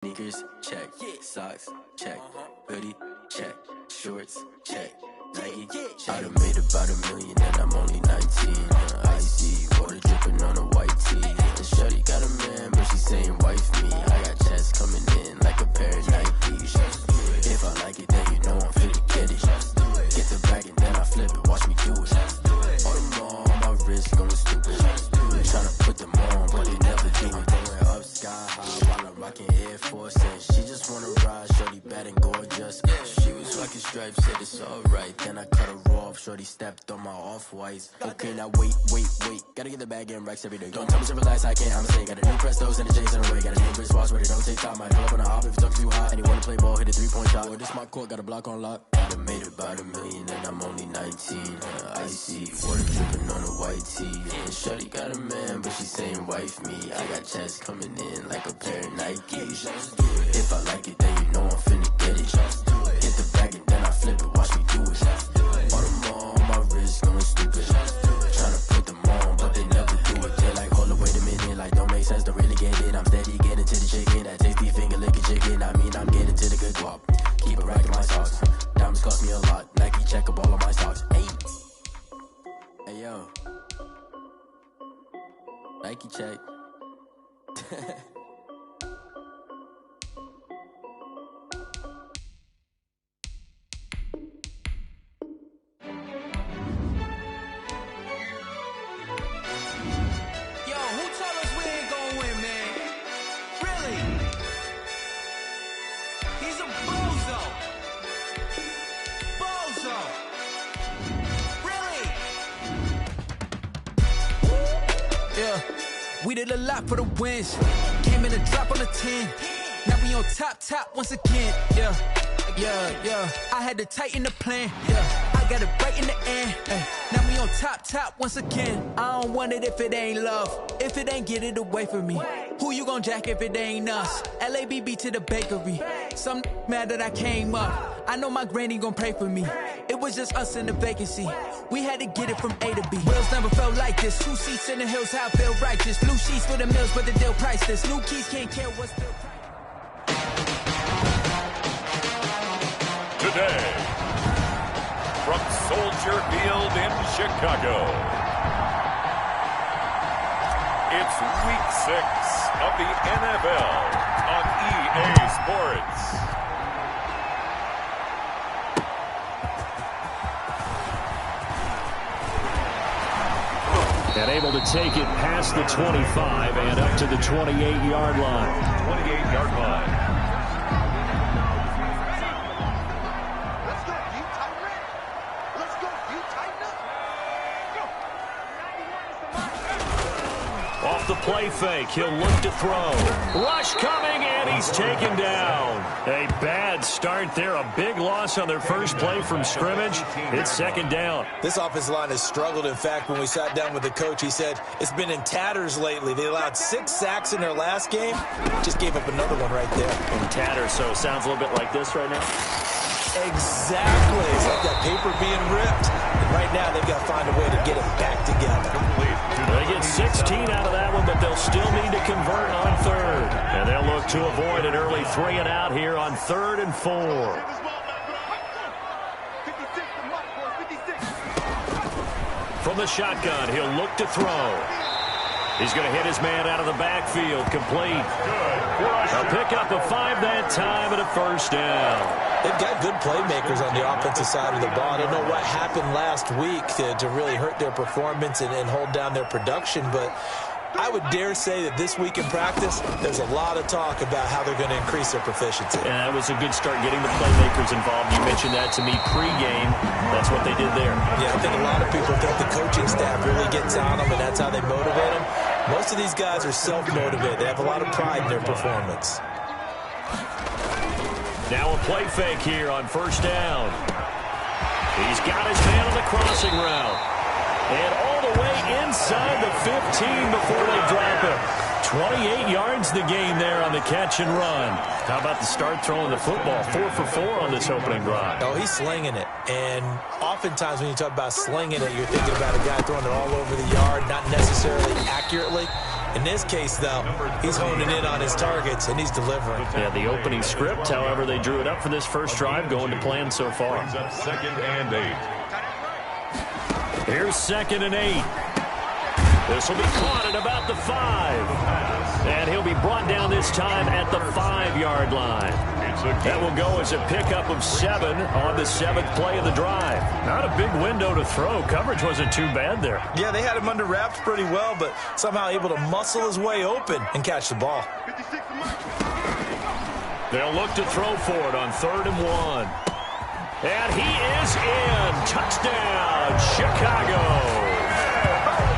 Sneakers, check. Socks, check. Hoodie, check. Shorts, check. Nike, check. I done made about $1 million and I'm only 19. Icy, water dripping on a white tee. And shorty got a man, but she saying wife me. I got checks coming in like a pair of Nikes. If I like it, then you know I'm fit to get it. Get the bag and then I flip it, watch me do it. All them on my wrist going stupid. Tryna put them on, but they never do it. Going up sky high while I'm rocking Air Force. And she just wanna ride, shorty bad and gorgeous. She was rocking stripes, said it's alright. Then I cut her off, shorty stepped on my off-whites. Okay, now wait. Gotta get the bag and racks every day. Don't tell me to relax, I can't, I'm saying. Got a new Prestos and a J's in the way. Got a new Chris Ross where they don't take time. Might pull up on a hop if it's too hot. And he wanna play ball, hit a 3-point shot. Or this my court, got a block on lock. I done made about $1 million and I'm only 19. Icy, water dripping on a white tee. And shorty got a man, but she saying wife me. I got checks coming in like a pair of Nikes. If I like it, then you know I'm finna get it. Get the bag and then I flip it, watch me do it. All them on my wrist going stupid. Tryna put them on, but they never do it. They're like, hold up, wait a minute, like don't make sense, don't really get it. I'm steady getting to the chicken, that tasty finger licking chicken. I mean, I'm getting to the good guap. Keep a rack in my socks. Diamonds cost me a lot. Nike check up all of my stocks. Hey yo. Nike check. We did a lot for the wins. Came in a drop on the 10. Now we on top once again. Yeah. I had to tighten the plan. Yeah. I got it right in the end. Now we on top once again. I don't want it if it ain't love. If it ain't, get it away from me. Who you gon' jack if it ain't us? LABB to the bakery. Some mad that I came up. I know my granny gon' pray for me. It was just us in the vacancy. We had to get it from A to B. Wheels never felt like this. 2 seats in the hills, how I feel righteous. Blue sheets for the mills, but the deal priceless. New keys can't care what's still Today, from Soldier Field in Chicago, it's Week 6 of the NFL on EA Sports. And able to take it past the 25 and up to the 28-yard line. 28-yard line. Off the play fake, he'll look to throw. Rush coming, and he's taken down. A bad start there, a big loss on their first play from scrimmage. It's second down. This offensive line has struggled. In fact, when we sat down with the coach, he said it's been in tatters lately. They allowed 6 sacks in their last game. Just gave up another one right there. In tatters, so it sounds a little bit like this right now. Exactly. It's like that paper being ripped. And right now, they've got to find a way to get it back together. They get 16 out of that one, but they'll still need to convert on third. And they'll look to avoid an early 3 and out here on 3rd and 4. From the shotgun, he'll look to throw. He's going to hit his man out of the backfield, complete. A pickup of 5 that time and a first down. They've got good playmakers on the offensive side of the ball. I don't know what happened last week to really hurt their performance and hold down their production, but I would dare say that this week in practice, there's a lot of talk about how they're going to increase their proficiency. And that was a good start getting the playmakers involved. You mentioned that to me pregame. That's what they did there. Yeah, I think a lot of people think the coaching staff really gets on them, and that's how they motivate them. Most of these guys are self-motivated. They have a lot of pride in their performance. Now a play fake here on first down. He's got his man on the crossing route. And all the way inside the 15 before they drop him. 28 yards the game there on the catch and run. How about the start throwing the football? 4 for 4 on this opening drive. Oh, he's slinging it. And oftentimes when you talk about slinging it, you're thinking about a guy throwing it all over the yard, not necessarily accurately. In this case, though, he's honing in on his targets, and he's delivering. Yeah, the opening script, however, they drew it up for this first drive, going to plan so far. Brings up 2nd and 8. Here's 2nd and 8. This will be caught at about the 5. And he'll be brought down this time at the 5-yard line. That will go as a pickup of 7 on the 7th play of the drive. Not a big window to throw. Coverage wasn't too bad there. Yeah, they had him under wraps pretty well, but somehow able to muscle his way open and catch the ball. They'll look to throw for it on 3rd and 1. And he is in. Touchdown, Chicago.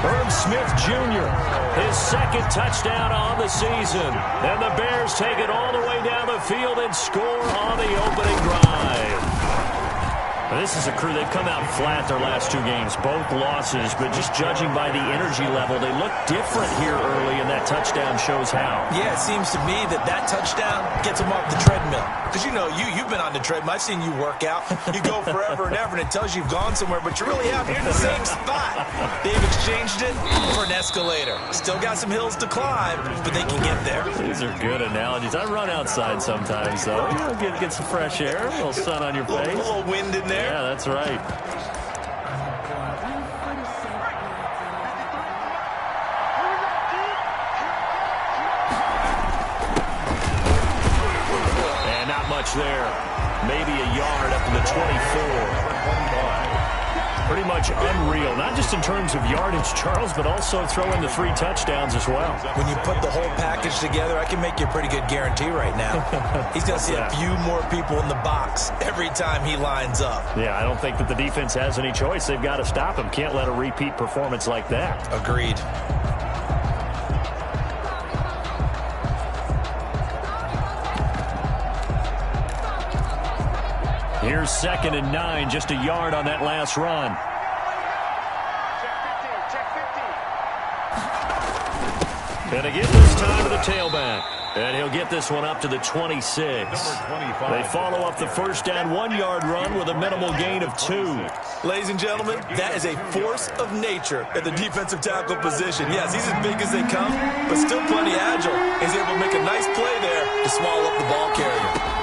Herb Smith Jr., his 2nd touchdown on the season. And the Bears take it all the way down the field and score on the opening drive. Now, this is a crew, they've come out flat their last 2 games, both losses, but just judging by the energy level, they look different here early, and that touchdown shows how. Yeah, it seems to me that touchdown gets them off the treadmill. Because, you know, you've been on the treadmill. I've seen you work out. You go forever and ever, and it tells you you've gone somewhere, but you really have. You're in the same spot. They've exchanged it for an escalator. Still got some hills to climb, but they can get there. These are good analogies. I run outside sometimes, though. You know, get some fresh air, a little sun on your face. A little wind in there. Yeah, that's right. And not much there. Maybe a yard up to the 24. Pretty much unreal, not just in terms of yardage, Charles, but also throw in the 3 touchdowns as well. When you put the whole package together, I can make you a pretty good guarantee right now. He's going to see a few more people in the box every time he lines up. Yeah, I don't think that the defense has any choice. They've got to stop him. Can't let a repeat performance like that. Agreed. Here's 2nd and 9, just a yard on that last run. And again this time to the tailback. And he'll get this one up to the 26. They follow up the first down 1-yard run with a minimal gain of 2. Ladies and gentlemen, that is a force of nature at the defensive tackle position. Yes, he's as big as they come, but still plenty agile. He's able to make a nice play there to swallow up the ball carrier.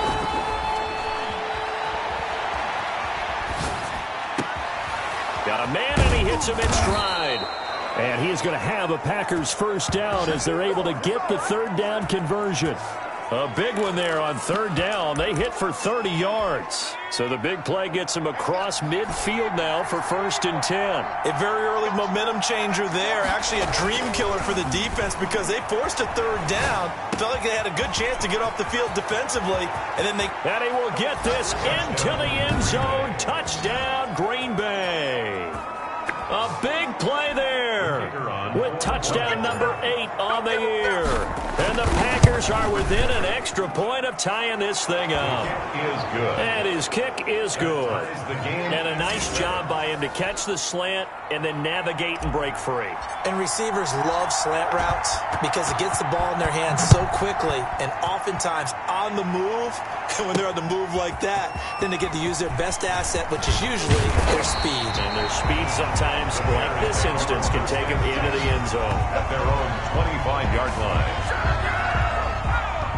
Got a man, and he hits him in stride. And he is going to have a Packers first down as they're able to get the 3rd down conversion. A big one there on 3rd down. They hit for 30 yards. So the big play gets them across midfield now for 1st and 10. A very early momentum changer there. Actually a dream killer for the defense because they forced a 3rd down. Felt like they had a good chance to get off the field defensively. And then they... And he will get this into the end zone. Touchdown, Green Bay. A big play there with touchdown number 8 on the year. And the Packers are within an extra point of tying this thing up. And his kick is good. And a nice job by him to catch the slant and then navigate and break free. And receivers love slant routes because it gets the ball in their hands so quickly and oftentimes on the move. And when they're on the move like that, then they get to use their best asset, which is usually their speed. And their speed sometimes, like this instance, can take them into the end zone. At their own 25-yard line.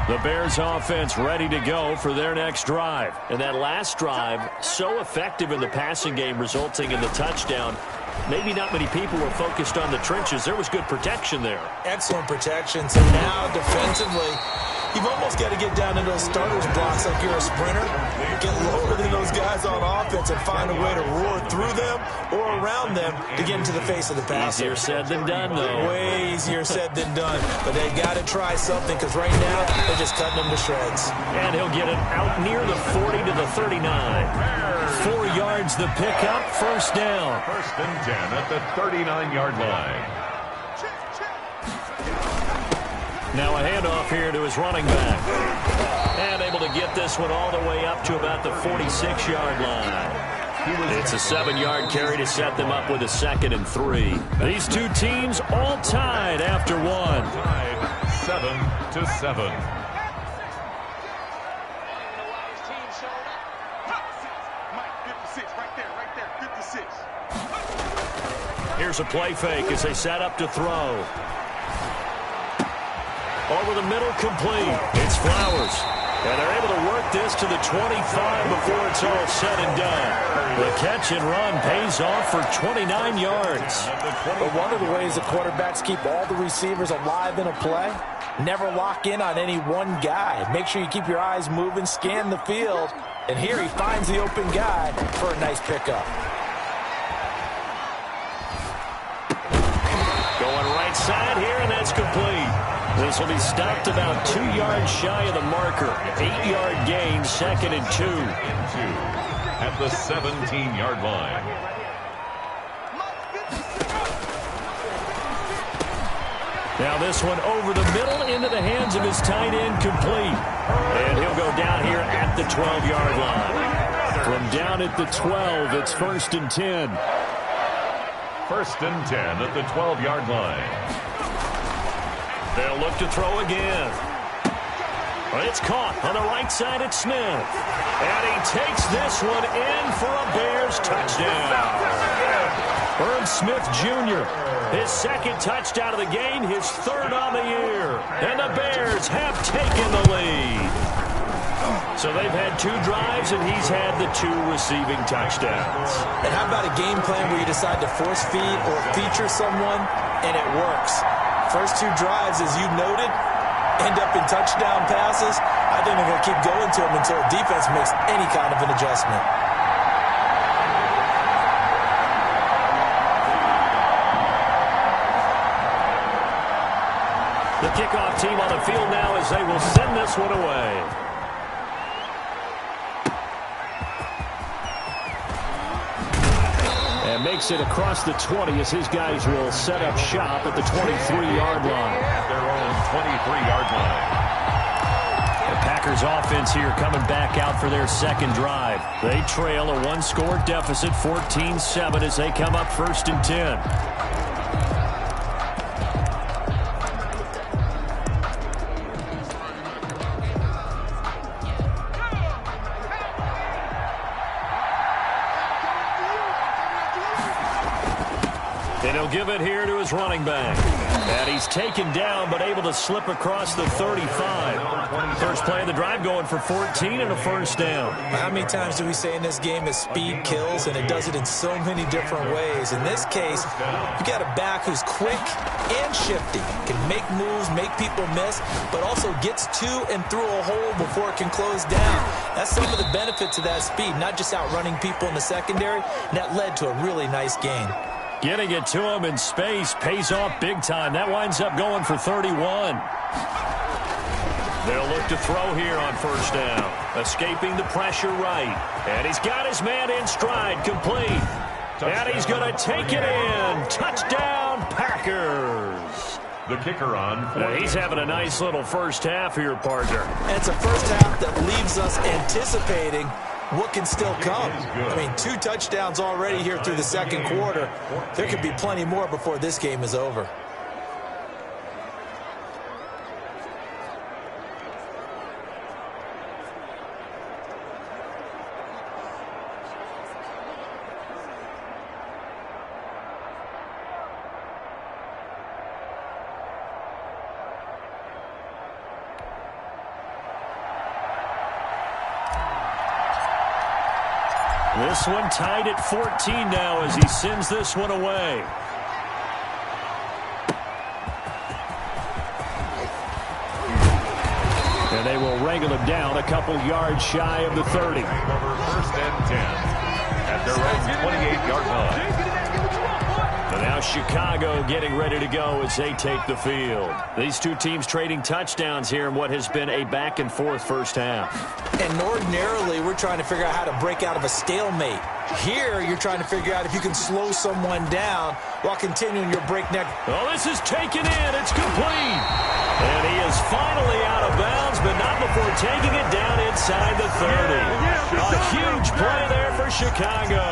The Bears offense ready to go for their next drive. And that last drive, so effective in the passing game, resulting in the touchdown. Maybe not many people were focused on the trenches. There was good protection there. Excellent protection. So now defensively, you've almost got to get down into those starters blocks like you're a sprinter. Get lower than those guys on offense and find a way to roar through them or around them to get into the face of the passer. Easier said than done, though. Way easier said than done. But they've got to try something because right now they're just cutting them to shreds. And he'll get it out near the 40 to the 39. 4 yards the pickup, first down. 1st and 10 at the 39-yard line. Now a handoff here to his running back. And able to get this one all the way up to about the 46-yard line. It's a 7-yard carry to set them up with a 2nd and 3. These two teams all tied after 1. Tied 7-7. Here's a play fake as they set up to throw. Over the middle, complete. It's Flowers. And they're able to work this to the 25 before it's all said and done. The catch and run pays off for 29 yards. But one of the ways the quarterbacks keep all the receivers alive in a play, never lock in on any one guy. Make sure you keep your eyes moving, scan the field. And here he finds the open guy for a nice pickup. Going right side here, and that's complete. This will be stopped about 2 yards shy of the marker. 8-yard gain, 2nd and 2. At the 17-yard line. Now this one over the middle into the hands of his tight end, complete. And he'll go down here at the 12-yard line. From down at the 12, it's 1st and 10. 1st and 10 at the 12-yard line. They'll look to throw again. It's caught on the right side at Smith. And he takes this one in for a Bears touchdown. Herb Smith Jr., his 2nd touchdown of the game, his 3rd on the year. And the Bears have taken the lead. So they've had 2 drives, and he's had the 2 receiving touchdowns. And how about a game plan where you decide to force feed or feature someone, and it works? First 2 drives, as you noted, end up in touchdown passes. I think they're going to keep going to them until the defense makes any kind of an adjustment. The kickoff team on the field now as they will send this one away. And makes it across the 20 as his guys will set up shop at the 23-yard line. At their own 23-yard line. The Packers offense here coming back out for their 2nd drive. They trail a 1-score deficit, 14-7, as they come up 1st and 10. And he'll give it here to his running back. And he's taken down, but able to slip across the 35. First play of the drive going for 14 and a 1st down. How many times do we say in this game that speed kills, and it does it in so many different ways? In this case, you got a back who's quick and shifty, can make moves, make people miss, but also gets to and through a hole before it can close down. That's some of the benefits of that speed, not just outrunning people in the secondary, and that led to a really nice gain. Getting it to him in space pays off big time. That winds up going for 31. They'll look to throw here on 1st down. Escaping the pressure right. And he's got his man in stride, complete. And he's going to take it in. Touchdown, Packers. The kicker on. He's having a nice little first half here, partner. And it's a first half that leaves us anticipating what can still come. I mean, 2 touchdowns already here through the 2nd quarter. There could be plenty more before this game is over. This one tied at 14 now as he sends this one away. And they will wrangle him down a couple yards shy of the 30. Over 1st and 10 at their own 28-yard line. And now Chicago getting ready to go as they take the field. These 2 teams trading touchdowns here in what has been a back-and-forth first half. And ordinarily, we're trying to figure out how to break out of a stalemate. Here, you're trying to figure out if you can slow someone down while continuing your breakneck. Oh, this is taken in. It's complete. And he is finally out of bounds, but not before taking it down inside the 30. A huge play there for Chicago.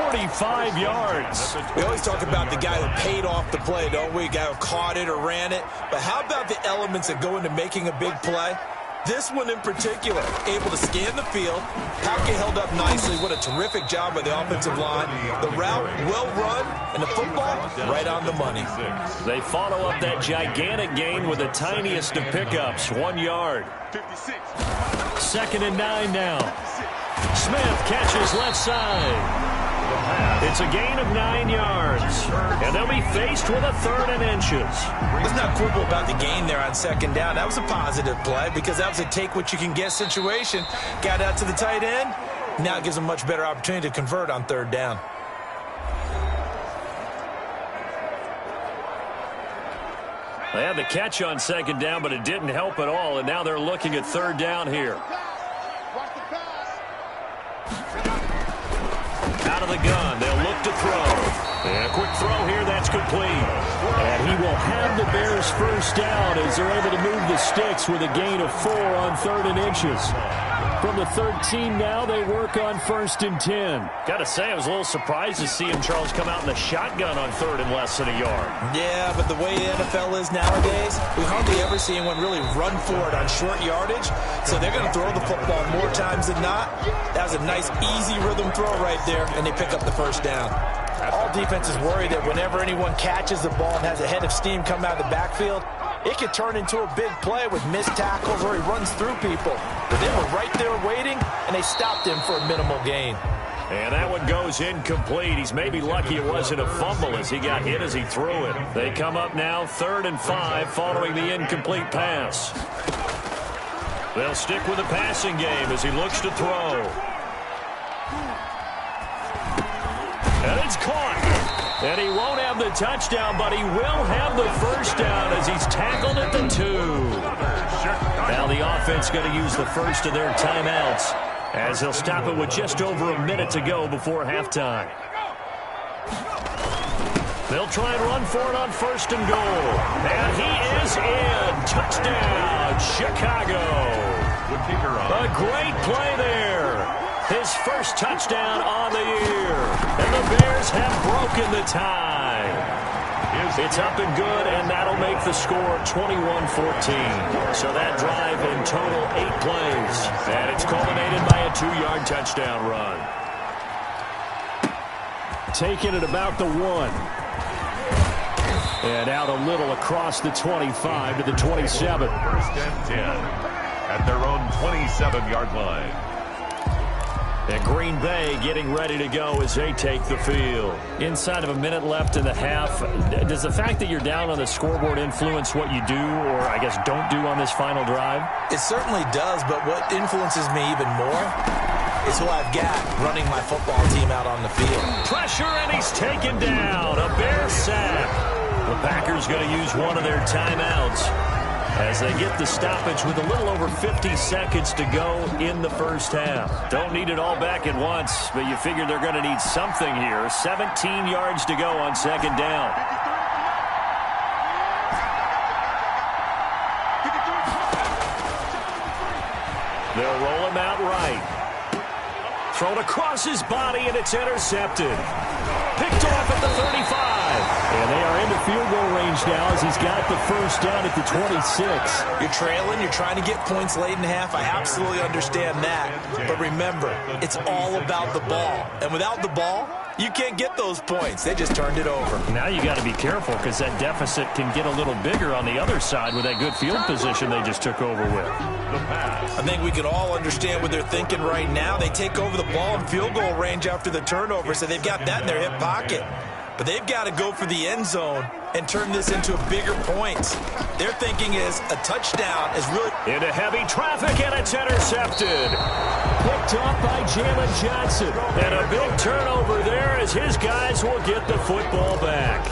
45 yards. We always talk about the guy who paid off the play, don't we? The guy who caught it or ran it. But how about the elements that go into making a big play? This one in particular, able to scan the field. Pocket held up nicely. What a terrific job by the offensive line. The route, well run, and the football, right on the money. They follow up that gigantic gain with the tiniest of pickups, 1 yard. 2nd and 9 now. Smith catches left side. It's a gain of 9 yards, and they'll be faced with a 3rd and inches. Let's not quibble about the gain there on 2nd down. That was a positive play because that was a take-what-you-can-get situation. Got out to the tight end. Now it gives them a much better opportunity to convert on 3rd down. They had the catch on 2nd down, but it didn't help at all, and now they're looking at 3rd down here. Out of the gun, they'll look to throw. And a quick throw here, that's complete. And he will have the Bears first down as they're able to move the sticks with a gain of 4 on 3rd and inches. From the 13 now, they work on 1st and 10. Got to say, I was a little surprised to see him, Charles, come out in the shotgun on 3rd and less than a yard. Yeah, but the way the NFL is nowadays, we hardly ever see anyone really run for it on short yardage. So they're going to throw the football more times than not. That was a nice, easy rhythm throw right there, and they pick up the first down. All defenses worry that whenever anyone catches the ball and has a head of steam come out of the backfield, it could turn into a big play with missed tackles or he runs through people. But they were right there waiting, and they stopped him for a minimal gain. And that one goes incomplete. He's maybe lucky it wasn't a fumble as he got hit as he threw it. They come up now 3rd and 5 following the incomplete pass. They'll stick with the passing game as he looks to throw. And it's caught. And he won't have the touchdown, but he will have the first down as he's tackled at the 2. Now the offense going to use the first of their timeouts as he'll stop it with just over a minute to go before halftime. They'll try and run for it on 1st and goal. And he is in. Touchdown, Chicago. A great play there. His first touchdown on the year. And the Bears have broken the tie. It's up and good, and that'll make the score 21-14. So that drive in total 8 plays. And it's culminated by a 2-yard touchdown run. Taking it about the 1. And out a little across the 25 to the 27. 1st and 10 at their own 27-yard line. And Green Bay getting ready to go as they take the field. Inside of a minute left in the half, does the fact that you're down on the scoreboard influence what you do or, I guess, don't do on this final drive? It certainly does, but what influences me even more is who I've got running my football team out on the field. Pressure, and he's taken down. A Bear sack. The Packers going to use one of their timeouts as they get the stoppage with a little over 50 seconds to go in the first half. Don't need it all back at once, but you figure they're going to need something here. 17 yards to go on 2nd down. They'll roll him out right. Thrown across his body, and it's intercepted. Picked off at the 35. And they are into field goal range now as he's got the first down at the 26. You're trailing. You're trying to get points late in the half. I absolutely understand that. But remember, it's all about the ball. And without the ball, you can't get those points. They just turned it over. Now you got to be careful because that deficit can get a little bigger on the other side with that good field position they just took over with. I think we can all understand what they're thinking right now. They take over the ball in field goal range after the turnover, so they've got that in their hip pocket. But they've got to go for the end zone and turn this into bigger points. Their thinking is a touchdown is really... Into heavy traffic, and it's intercepted. Picked off by Jalen Johnson. And a big turnover there as his guys will get the football back.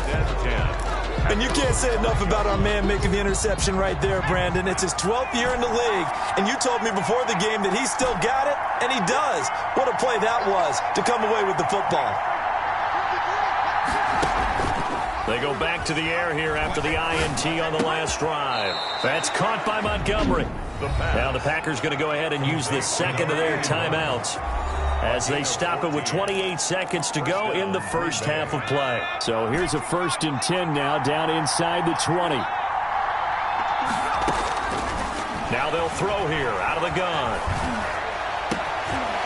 And you can't say enough about our man making the interception right there, Brandon. It's his 12th year in the league, and you told me before the game that he still got it, and he does. What a play that was to come away with the football. They go back to the air here after the INT on the last drive. That's caught by Montgomery. Now the Packers going to go ahead and use the second of their timeouts as they stop it with 28 seconds to go in the first half of play. So here's a 1st and 10 now down inside the 20. Now Now they'll throw here out of the gun.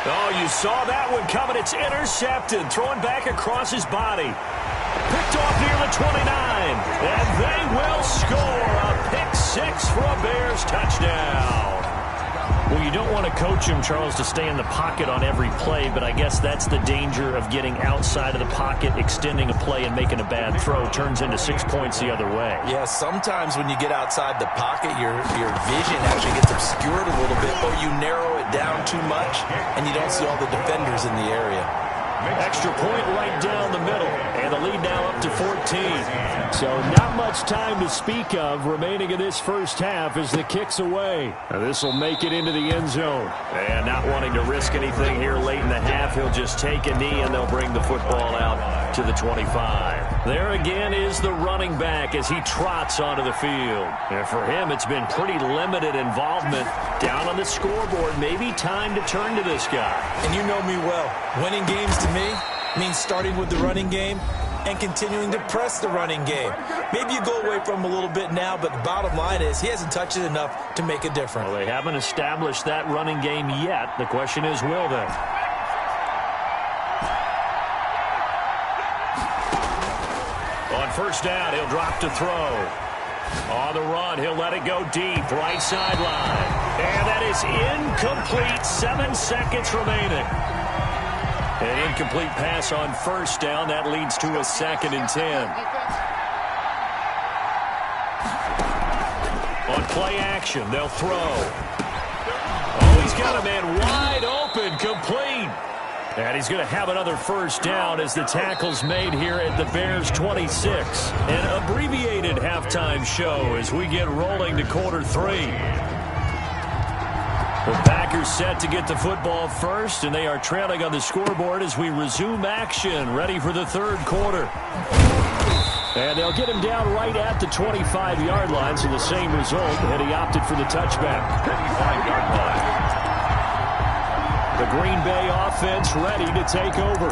Oh, you saw that one coming. It's intercepted. Throwing back across his body. Picked off near the 29. And they will score a pick six for a Bears touchdown. Well, you don't want to coach him, Charles, to stay in the pocket on every play, but I guess that's the danger of getting outside of the pocket, extending a play, and making a bad throw. Turns into 6 points the other way. Yeah, sometimes when you get outside the pocket, your vision actually gets obscured a little bit, or you narrow it down too much, and you don't see all the defenders in the area. Extra point right down the middle, and the lead now up to 14. So not much time to speak of remaining in this first half as the kick's away. This will make it into the end zone. And not wanting to risk anything here late in the half, he'll just take a knee, and they'll bring the football out to the 25. There again is the running back as he trots onto the field. And for him, it's been pretty limited involvement down on the scoreboard. Maybe time to turn to this guy. And you know me well. Winning games to me means starting with the running game and continuing to press the running game. Maybe you go away from him a little bit now, but the bottom line is he hasn't touched it enough to make a difference. Well, they haven't established that running game yet. The question is, will they? On first down, he'll drop to throw. On the run, he'll let it go deep, right sideline. And that is incomplete. 7 seconds remaining. An incomplete pass on first down. That leads to a 2nd and 10. On play action, they'll throw. Oh, he's got a man wide open, complete. And he's going to have another first down as the tackle's made here at the Bears 26. An abbreviated halftime show as we get rolling to quarter 3. The Packers set to get the football first, and they are trailing on the scoreboard as we resume action, ready for the third quarter. And they'll get him down right at the 25-yard line, so the same result, and he opted for the touchback. 25-yard line. The Green Bay offense ready to take over.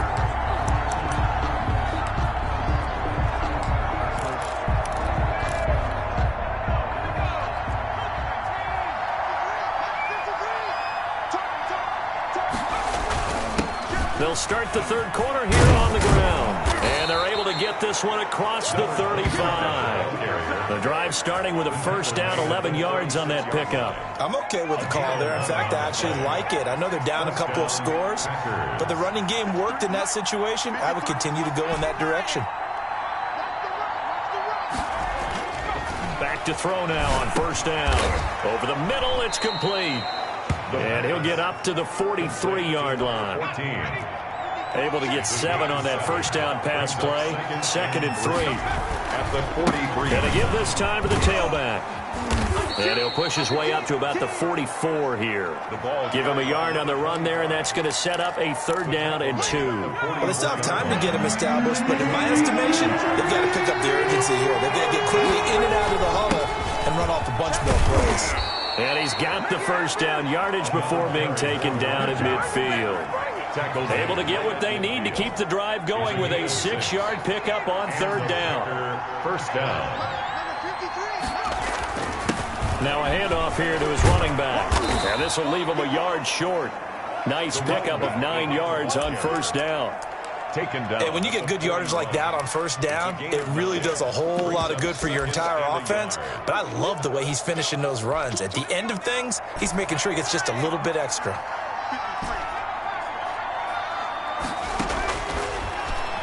They'll start the third quarter here on the ground. And they're able to get this one across the 35. The drive starting with a first down, 11 yards on that pickup. I'm okay with the call there. In fact, I actually like it. I know they're down a couple of scores, but the running game worked in that situation. I would continue to go in that direction. Back to throw now on first down. Over the middle, it's complete. And he'll get up to the 43-yard line. 14. Able to get 7 on that first down pass play. 2nd and 3. At the 43. Going to give this time to the tailback. And he'll push his way up to about the 44 here. Give him a yard on the run there, and that's going to set up a 3rd down and 2. Well, they still have time to get him established, but in my estimation, they've got to pick up the urgency here. They've got to get quickly in and out of the huddle and run off a bunch more plays. And he's got the first down yardage before being taken down at midfield. Able to get what they need to keep the drive going with a 6-yard pickup on 3rd down. First down. Now a handoff here to his running back. And this will leave him a yard short. Nice pickup of 9 yards on first down. Taken down. And when you get good yardage like that on first down, it really does a whole lot of good for your entire offense. But I love the way he's finishing those runs. At the end of things, he's making sure he gets just a little bit extra.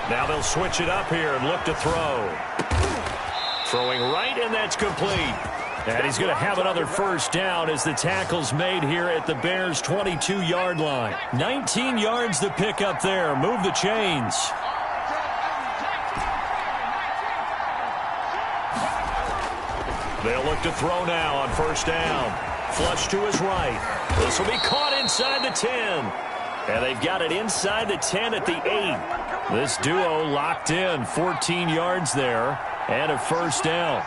Now they'll switch it up here and look to throw. Throwing right, and that's complete. And he's going to have another first down as the tackle's made here at the Bears' 22-yard line. 19 yards to pick up there. Move the chains. They'll look to throw now on first down. Flush to his right. This will be caught inside the 10. And they've got it inside the 10 at the 8. This duo locked in. 14 yards there and a first down.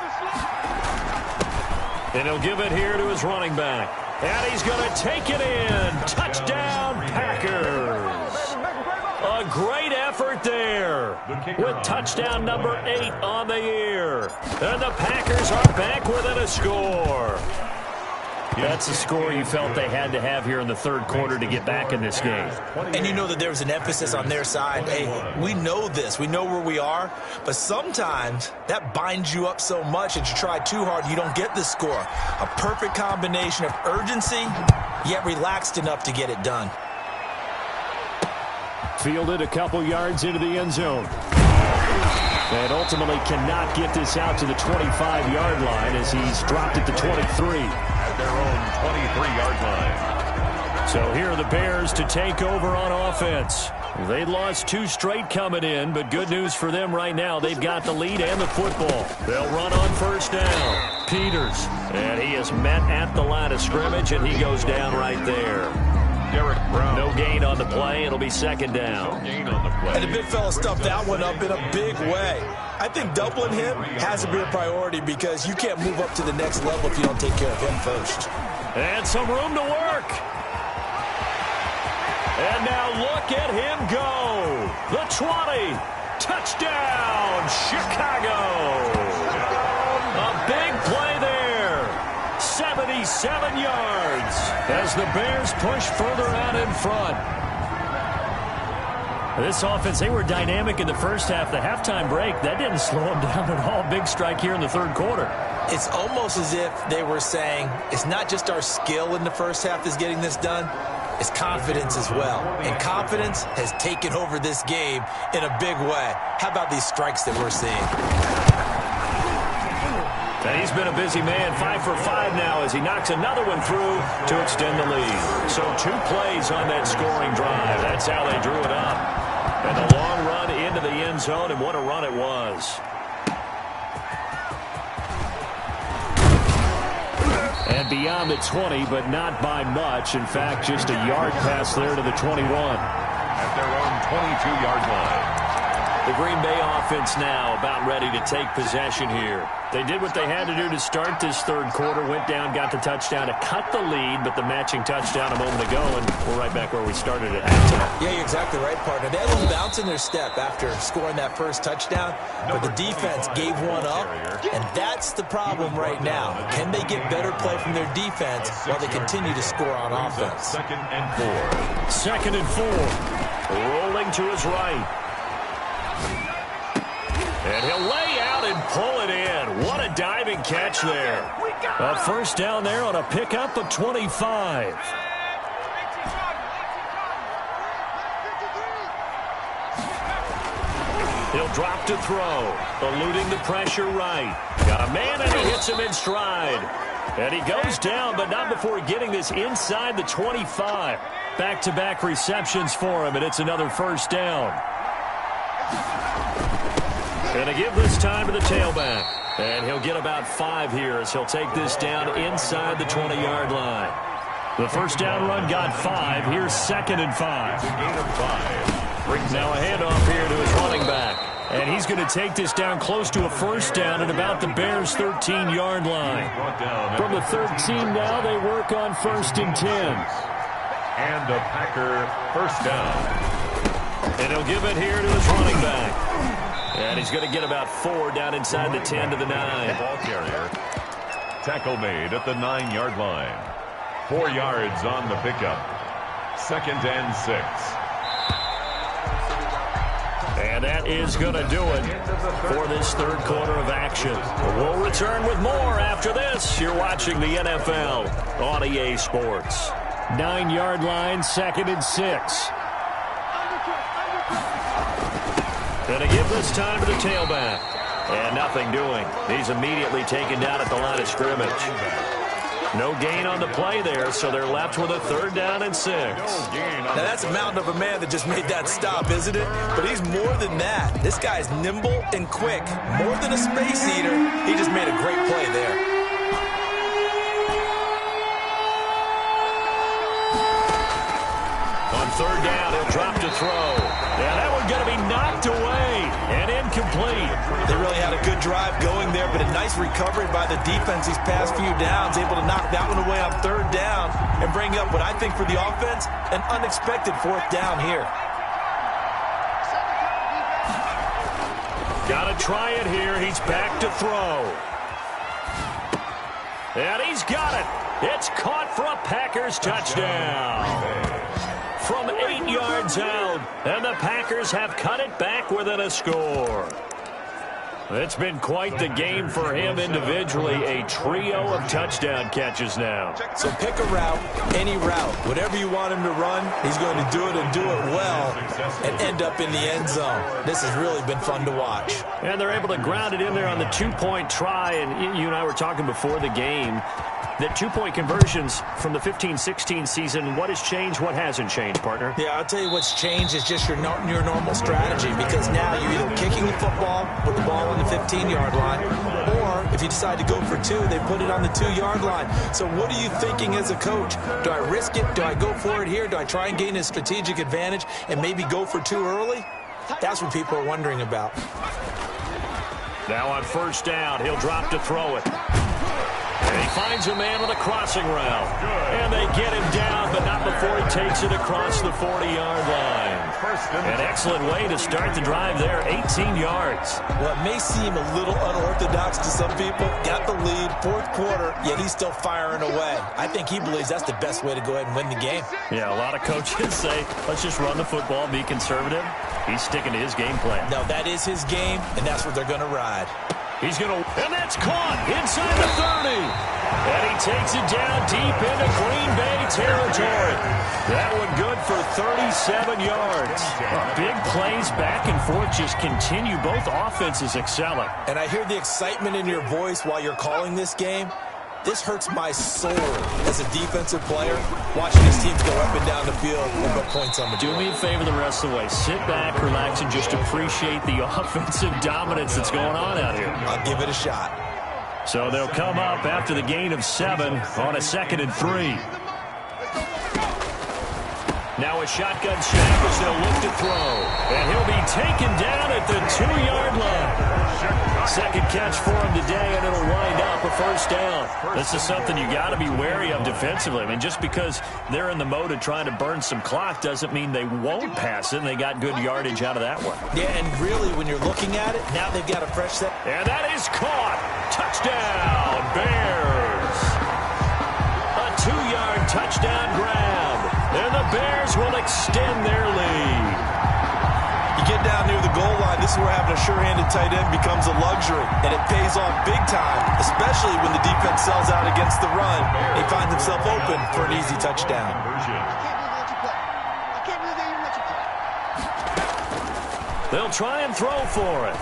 And he'll give it here to his running back. And he's going to take it in. Touchdown, Packers. A great effort there with touchdown number 8 on the year. And the Packers are back within a score. That's the score you felt they had to have here in the third quarter to get back in this game. And you know that there was an emphasis on their side. Hey, we know this. We know where we are. But sometimes that binds you up so much that you try too hard, you don't get the score. A perfect combination of urgency, yet relaxed enough to get it done. Fielded a couple yards into the end zone. And ultimately cannot get this out to the 25-yard line as he's dropped at the 23. At their own 23-yard line. So here are the Bears to take over on offense. They lost 2 straight coming in, but good news for them right now. They've got the lead and the football. They'll run on first down. Peters. And he is met at the line of scrimmage, and he goes down right there. Derek Brown. No gain on the play. It'll be second down. No gain on the play. And the big fella stuffed that one up in a big way. I think doubling him has to be a priority because you can't move up to the next level if you don't take care of him first. And some room to work. And now look at him go. The 20. Touchdown, Chicago. A big play there. 77 yards as the Bears push further out in front. This offense, they were dynamic in the first half. The halftime break, that didn't slow them down at all. Big strike here in the third quarter. It's almost as if they were saying, it's not just our skill in the first half that's getting this done, it's confidence as well. And confidence has taken over this game in a big way. How about these strikes that we're seeing? And he's been a busy man, 5 for 5 now as he knocks another one through to extend the lead. So 2 plays on that scoring drive. That's how they drew it up. And a long run into the end zone, and what a run it was. And beyond the 20, but not by much. In fact, just a yard pass there to the 21. At their own 22-yard line. The Green Bay offense now about ready to take possession here. They did what they had to do to start this third quarter, went down, got the touchdown to cut the lead, but the matching touchdown a moment ago, and we're right back where we started at halftime. Yeah, you're exactly right, partner. They had a little bounce in their step after scoring that first touchdown, but the defense gave one up, and that's the problem right now. Can they get better play from their defense while they continue to score on offense? Second and 4. Second and 4. Rolling to his right. And he'll lay out and pull it in. What a diving catch there. A first down there on a pickup of 25. He'll drop to throw. Eluding the pressure right. Got a man and he hits him in stride. And he goes down, but not before getting this inside the 25. Back-to-back receptions for him, and it's another first down. Going to give this time to the tailback. And he'll get about 5 here as he'll take this down inside the 20-yard line. The first down run got 5. Here's second and 5. Gain of 5. Brings now a handoff here to his running back. And he's going to take this down close to a first down at about the Bears' 13-yard line. From the 13 now, they work on first and 10. And a Packer first down. And he'll give it here to his running back. And he's going to get about 4 down inside the 10 to the 9. Ball carrier. Tackle made at the 9-yard line. 4 yards on the pickup. Second and 6. And that is going to do it for this third quarter of action. We'll return with more after this. You're watching the NFL on EA Sports. 9-yard line, second and 6. Going to give this time to the tailback. And nothing doing. He's immediately taken down at the line of scrimmage. No gain on the play there, so they're left with a third down and 6. Now that's a mountain of a man that just made that stop, isn't it? But he's more than that. This guy's nimble and quick. More than a space eater. He just made a great play there. On third down, he'll drop to throw. Yeah, that one's going to be knocked away and incomplete. They really had a good drive going there, but a nice recovery by the defense these past few downs, able to knock that one away on third down and bring up what I think for the offense, an unexpected fourth down here. Got to try it here. He's back to throw. And he's got it. It's caught for a Packers touchdown. From 8 yards out, and the Packers have cut it back within a score. It's been quite the game for him individually. A trio of touchdown catches now. So pick a route, any route. Whatever you want him to run, he's going to do it and do it well and end up in the end zone. This has really been fun to watch. And they're able to ground it in there on the two-point try. And you and I were talking before the game that two-point conversions from the 15-16 season, what has changed, what hasn't changed, partner? Yeah, I'll tell you what's changed is just your normal strategy, because now you're either kicking the football with the ball on the 15-yard line, or if you decide to go for two, they put it on the 2-yard line. So what are you thinking as a coach? Do I risk it? Do I go for it here? Do I try and gain a strategic advantage and maybe go for two early? That's what people are wondering about. Now on first down, he'll drop to throw it. And he finds a man on the crossing route. And they get him down, but not before he takes it across the 40-yard line. An excellent way to start the drive there, 18 yards. Well, it may seem a little unorthodox to some people. Got the lead, fourth quarter, yet he's still firing away. I think he believes that's the best way to go ahead and win the game. Yeah, a lot of coaches say, let's just run the football, be conservative. He's sticking to his game plan. No, that is his game, and that's what they're going to ride. He's going to, and that's caught inside the 30. And he takes it down deep into Green Bay territory. That one good for 37 yards. Big plays back and forth just continue. Both offenses excelling. And I hear the excitement in your voice while you're calling this game. This hurts my soul as a defensive player, watching these teams go up and down the field and put points on the board. Do me a favor the rest of the way. Sit back, relax, and just appreciate the offensive dominance that's going on out here. I'll give it a shot. So they'll come up after the gain of 7 on a 2nd and 3. Now a shotgun snap as they'll look to throw. And he'll be taken down at the 2-yard line. Second catch for him today, and it'll wind up a first down. This is something you got to be wary of defensively. I mean, just because they're in the mode of trying to burn some clock doesn't mean they won't pass it, and they got good yardage out of that one. Yeah, and really, when you're looking at it, now they've got a fresh set. And that is caught. Touchdown, Bears. A 2-yard touchdown grab. And the Bears will extend their lead. You get down near the goal line, this is where having a sure-handed tight end becomes a luxury. And it pays off big time, especially when the defense sells out against the run. He finds himself open for an easy touchdown. They'll try and throw for it.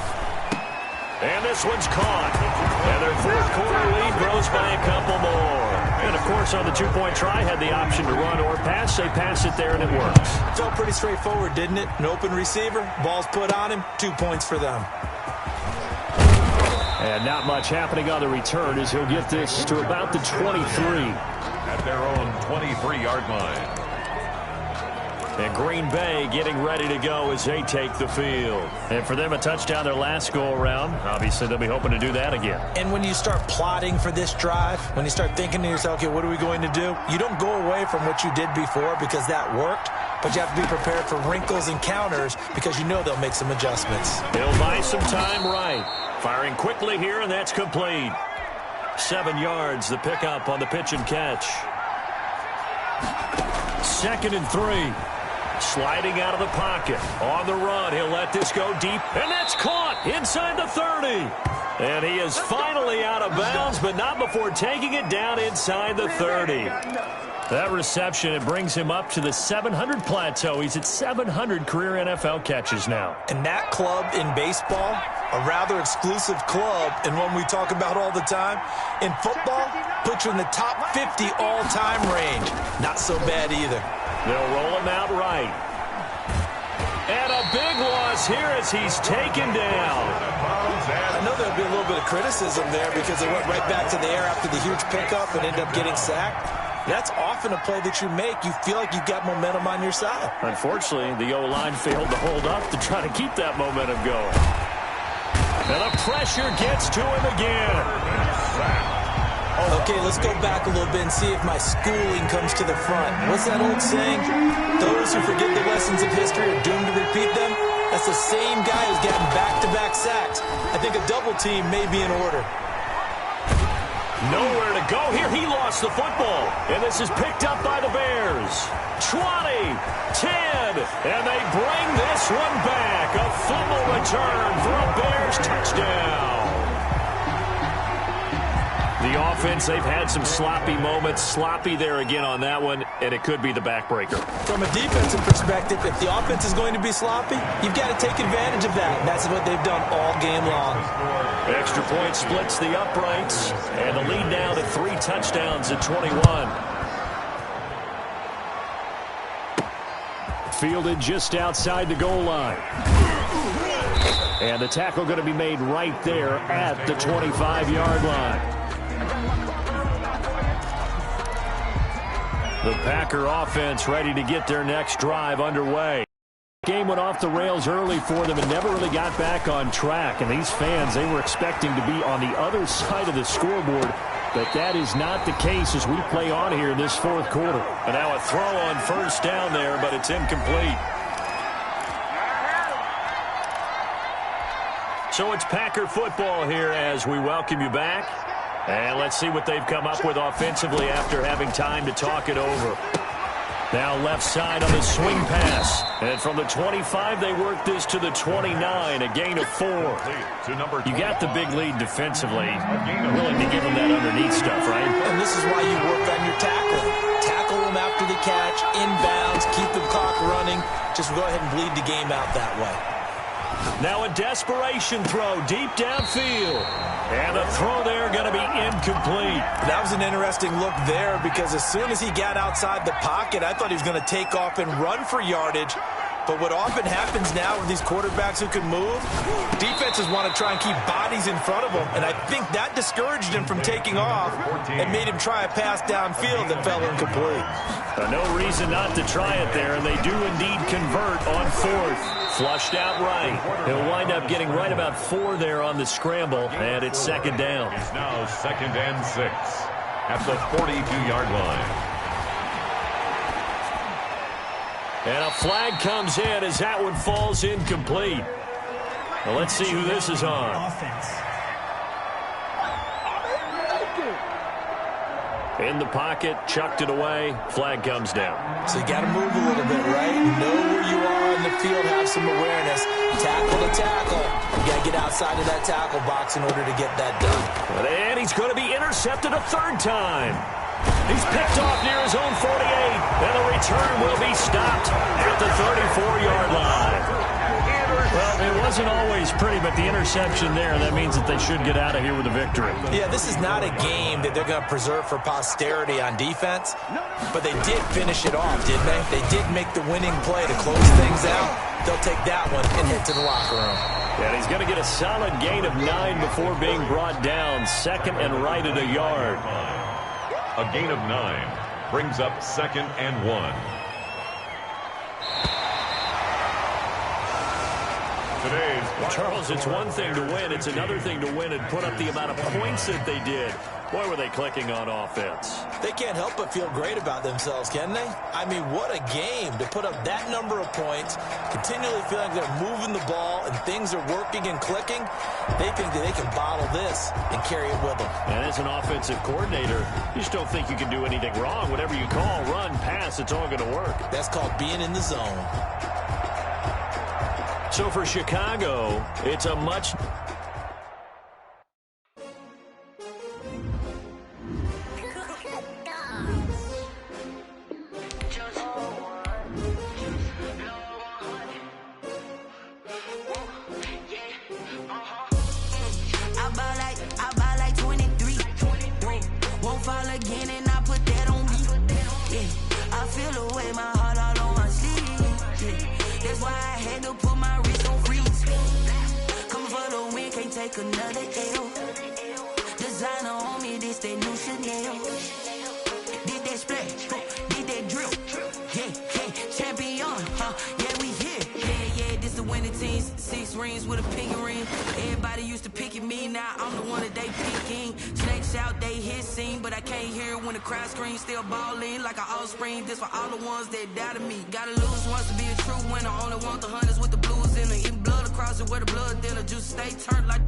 And this one's caught. And their fourth quarter lead grows by a couple more. And, of course, on the two-point try, had the option to run or pass. They pass it there, and it works. Felt pretty straightforward, didn't it? An open receiver, ball's put on him, 2 points for them. And not much happening on the return as he'll get this to about the 23. At their own 23-yard line. And Green Bay getting ready to go as they take the field. And for them, a touchdown their last go-around. Obviously, they'll be hoping to do that again. And when you start plotting for this drive, when you start thinking to yourself, okay, what are we going to do? You don't go away from what you did before because that worked, but you have to be prepared for wrinkles and counters because you know they'll make some adjustments. He'll buy some time right. Firing quickly here, and that's complete. 7 yards, the pickup on the pitch and catch. 2nd and 3. Sliding out of the pocket. On the run, he'll let this go deep. And that's caught inside the 30. And he is finally out of bounds, but not before taking it down inside the 30. That reception, it brings him up to the 700 plateau. He's at 700 career NFL catches now. And that club in baseball, a rather exclusive club, and one we talk about all the time. In football, puts you in the top 50 all-time range. Not so bad either. They'll roll him out right. And a big loss here as he's taken down. I know there'll be a little bit of criticism there because they went right back to the air after the huge pickup and ended up getting sacked. That's often a play that you make. You feel like you've got momentum on your side. Unfortunately, the O-line failed to hold up to try to keep that momentum going. And the pressure gets to him again. Okay, let's go back a little bit and see if my schooling comes to the front. What's that old saying? Those who forget the lessons of history are doomed to repeat them. That's the same guy who's gotten back-to-back sacks. I think a double team may be in order. Nowhere to go here. He lost the football. And this is picked up by the Bears. 20, 10, and they bring this one back. A fumble return for a Bears touchdown. The offense, they've had some sloppy moments. Sloppy there again on that one, and it could be the backbreaker. From a defensive perspective, if the offense is going to be sloppy, you've got to take advantage of that. And that's what they've done all game long. Extra point splits the uprights, and the lead now to 3 touchdowns at 21. Fielded just outside the goal line. And the tackle going to be made right there at the 25-yard line. The Packer offense ready to get their next drive underway. Game went off the rails early for them and never really got back on track. And these fans, they were expecting to be on the other side of the scoreboard. But that is not the case as we play on here in this fourth quarter. And now a throw on first down there, but it's incomplete. So it's Packer football here as we welcome you back. And let's see what they've come up with offensively after having time to talk it over. Now left side on the swing pass. And from the 25, they work this to the 29, a gain of 4. You got the big lead defensively. Willing to give them that underneath stuff, right? And this is why you work on your tackling. Tackle them after the catch, inbounds, keep the clock running. Just go ahead and bleed the game out that way. Now a desperation throw deep downfield. And the throw there going to be incomplete. That was an interesting look there because as soon as he got outside the pocket, I thought he was going to take off and run for yardage. But what often happens now with these quarterbacks who can move, defenses want to try and keep bodies in front of them. And I think that discouraged him from taking off and made him try a pass downfield that fell incomplete. No reason not to try it there, and they do indeed convert on 4th. Flushed out right. He'll wind up getting right about 4 there on the scramble, and it's second down. It's now 2nd and 6 at the 42-yard line. And a flag comes in as that one falls incomplete. Well, let's see who this is on. In the pocket, chucked it away, flag comes down. So you got to move a little bit, right? Know where you are in the field, have some awareness. Tackle to tackle. You got to get outside of that tackle box in order to get that done. And he's going to be intercepted a 3rd time. He's picked off near his own 48, and the return will be stopped at the 34-yard line. Well, it wasn't always pretty, but the interception there, that means that they should get out of here with a victory. Yeah, this is not a game that they're going to preserve for posterity on defense, but they did finish it off, didn't they? They did make the winning play to close things out. They'll take that one and head to the locker room. And he's going to get a solid gain of 9 before being brought down. 2nd and right at a yard. A gain of 9 brings up 2nd and 1. Charles, it's one thing to win. It's another thing to win and put up the amount of points that they did. Boy, were they clicking on offense. They can't help but feel great about themselves, can they? I mean, what a game to put up that number of points, continually feeling like they're moving the ball and things are working and clicking. They think that they can bottle this and carry it with them. And as an offensive coordinator, you just don't think you can do anything wrong. Whatever you call, run, pass, it's all going to work. That's called being in the zone. So for Chicago, it's a much... I buy like 23. Won't fall again and I put that on me. Yeah, I feel the way, my heart all on my sleeve. Yeah. That's why I had to put my wrist on freeze. Coming for the win, can't take another L. Designer on me, this that new Chanel. Did that splash, did that drill. Yeah, champion, yeah, we here. Yeah, this the winning team. 6 rings with a pinky ring. Everybody used to picking me, now I'm the one that they picking. Snakes out, they hit scene, but I can't hear when the crowd screams. Still balling like an offspring. This for all the ones that doubted me. Gotta lose once to be a true winner. Only want the hunters with the blues in it. Eating blood across it where the blood dinner. Just stay turned like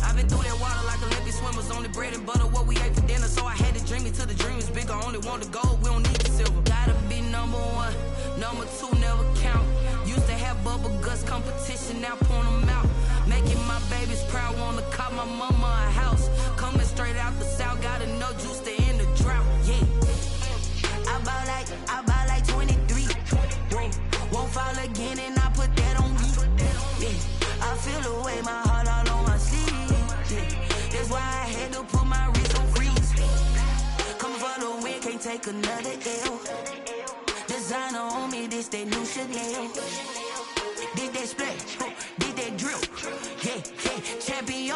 I've been through that water like Olympic swimmers, only bread and butter, what we ate for dinner. So I had to dream it till the dream is bigger. Only want the gold, we don't need the silver. Gotta be number one, number two never count. Used to have bubble guts competition, now point them out. Making my babies proud, wanna cop my mama a house. Coming straight out the south, got enough juice to end the drought. Yeah, I buy like 23. Won't fall again, and I put that on me. Yeah, I feel the way, my heart all on my sleeve. Yeah, that's why I had to put my wrist on freeze. Coming for the win, can't take another L. Designer on me, this that new Chanel. Did that split, did that drill. Yeah, champion,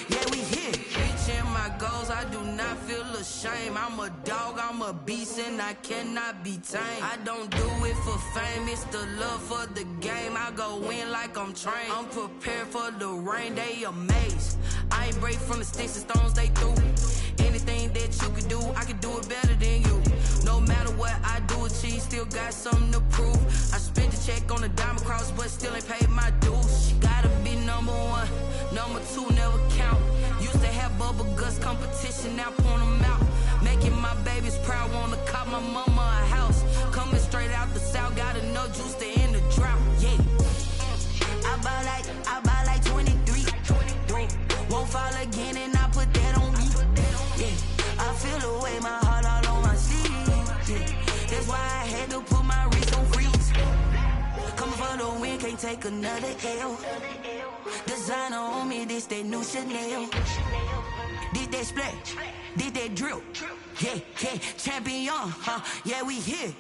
yeah, we here. Reaching my goals, I do not feel ashamed. I'm a dog, I'm a beast, and I cannot be tamed. I don't do it for fame, it's the love for the game. I go in like I'm trained. I'm prepared for the rain, they amazed. I ain't break from the sticks and stones, they through. Anything that you can do, I can do it better than you. No matter what I do, achieve, still got something to prove. I spent the check on the diamond cross, but still ain't paid my dues. Gotta be number one, number two never count. Used to have bubble guts competition, now point them out. Making my babies proud, wanna cop my mama a house. Coming straight out the south, got enough juice to end the drought. Yeah, I buy like 23. Won't fall again, and I put that on me. Yeah, I feel the way, my heart all on my sleeve. Yeah, that's why I had to put my wrist on freeze. Coming for the win, can't take another L. Designer on me, this that new Chanel. Did that split, did that drill. Yeah, champion, yeah, we here.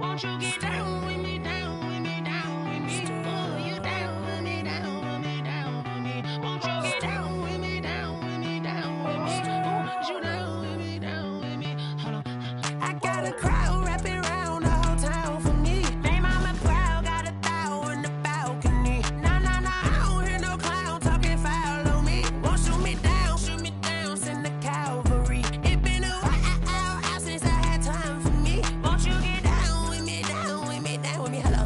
Won't you get down with me, down with me, down with me? Oh, you down with me, down with me, down with me. Won't you get down with me, down with me, down with me? Oh, you down with me, down with me? Hold on. I got a crowd wrapping around the whole town for me. They mama proud, got a thou in the balcony. Nah, I don't hear no clown talking foul on me. Won't shoot me down, send the cavalry. It been a while since I had time for me. Won't you get down with me, down with me, down with me? Hello.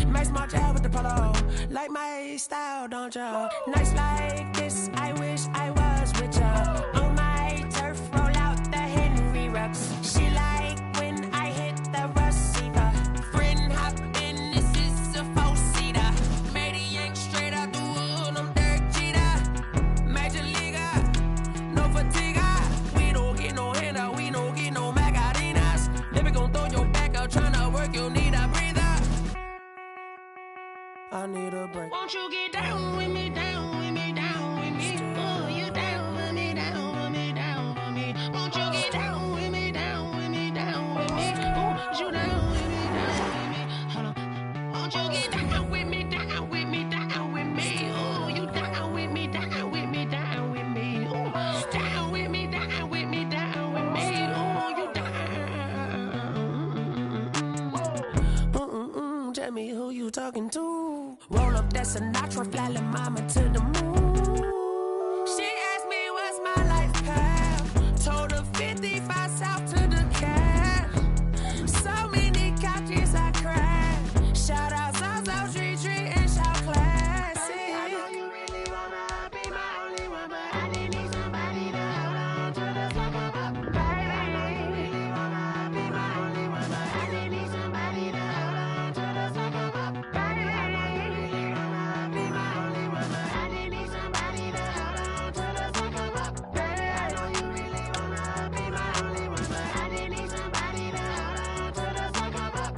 Max March out with the polo. Like my style, don't y'all? Nights like this, I wish I was with y'all. On my turf, roll out the Henry Rux. She like when I hit the receiver. Friend hop in, this is a four-seater. Made a yank straight out the wood, I'm Derek Jeter. Major leaguer, no fatigue. We don't get no handout, we don't get no Magarinas. Never gon' throw your back out, tryna work, you need a breather. I need a break. Won't you get down with me, down with me, down with me? Oh, you down with me, down with me, down with me? Won't you get down with me, down with me, down with me? Oh, you down with me, down with me? Hold on. Won't you get down with me, down with me, down with me? Oh, you down with me, down with me, down with me? Oh, down with me, down with me, down with me? Oh, you down. Tell me who you talking to. Roll up that Sinatra, fly la mama to the moon. She asked me what's my life path. Told her 55 south to the cab. So many couches I cried. Shout out South Street and shout classic. I know you really wanna be my only one, but I didn't need somebody to hold on to the sucker up. Baby, I know you really wanna be my only one, but I didn't need somebody to hold on to the sucker up. Baby, I know you really wanna be my only one, but I didn't need somebody to hold on to the sucker up. Baby, I know you really wanna be my only one, but I didn't need somebody to hold on to the sucker up.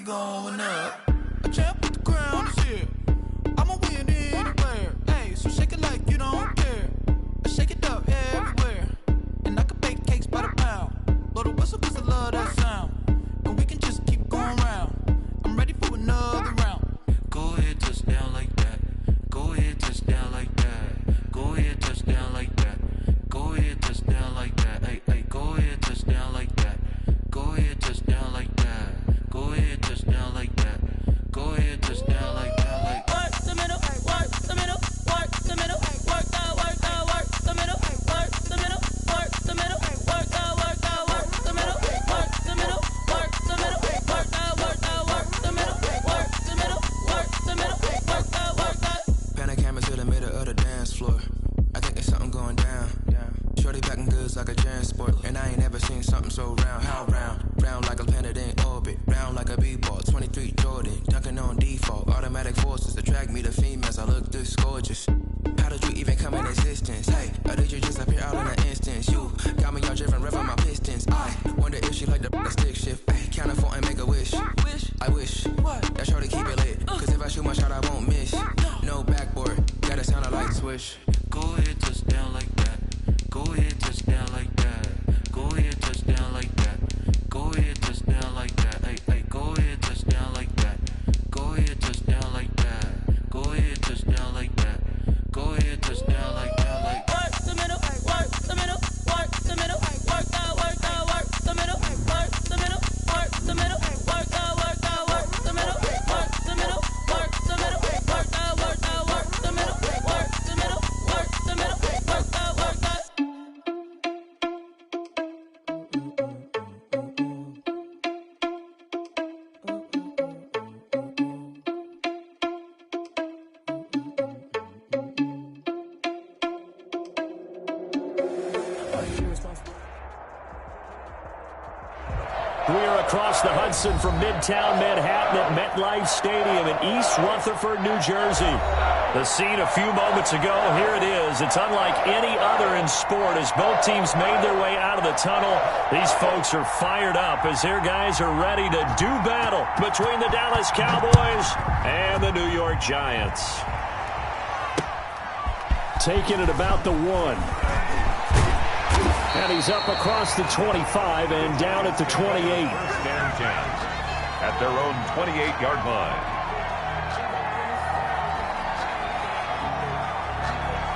going up. A champ with the crown is here. I'ma win anywhere. Hey, so shake it like you don't care. I shake it up everywhere. And I can bake cakes by the pound. Blow the whistle 'cause I love that sound. And we can just keep going round. I'm ready for another round. Go ahead, touch down like that. Go ahead, touch down like that. Go ahead, touch down like that. Go ahead, touch down like that. Hey, hey, go ahead, touch down like that. Go ahead, touch down like that. Go ahead, touch down like that. Go ahead, touch down like that. Like work the middle, work the middle, work the middle, work that, work the middle, work the middle, work the middle, work that, work the middle, work the middle, work the middle, work that, work the middle, work the middle, work the middle, work that, work that. Pan a camera to the middle of the dance floor. I think there's something going down. Shorty packing goods like a transport, and I ain't never seen something so round. How round? Round like a planet in orbit, round like a b-ball. 23 Jordan, dunking on default. Automatic forces attract me to females. I look this gorgeous. How did you even come in existence? Hey, or did you just appear out in an instance? You got me all driven, revving my pistons. I wonder if she like the stick shift. Ay, count a 4 and make a wish. I wish that shorty keep it lit, 'cause if I shoot my shot, I won't miss. No backboard, gotta sound a light switch. Go ahead, touch down like that. Go ahead, touch down like that. Go ahead, touch down like that. Go ahead, touch down like that. Hey, hey, go ahead, touch down like that. Go ahead, touch down like that. Go ahead, touch down like that. Go ahead, touch down like that. Like work the middle, work the middle, work the middle, work that, work the middle, work the middle, work the middle, work that, work the middle, work the middle, work the middle, work that, work the middle, work the middle, work the middle, work that, work that. We are across the Hudson from Midtown Manhattan at MetLife Stadium in East Rutherford, New Jersey. The scene a few moments ago, here it is. It's unlike any other in sport as both teams made their way out of the tunnel. These folks are fired up as their guys are ready to do battle between the Dallas Cowboys and the New York Giants. Taking it about the 1. And he's up across the 25 and down at the 28. First and 10 at their own 28-yard line.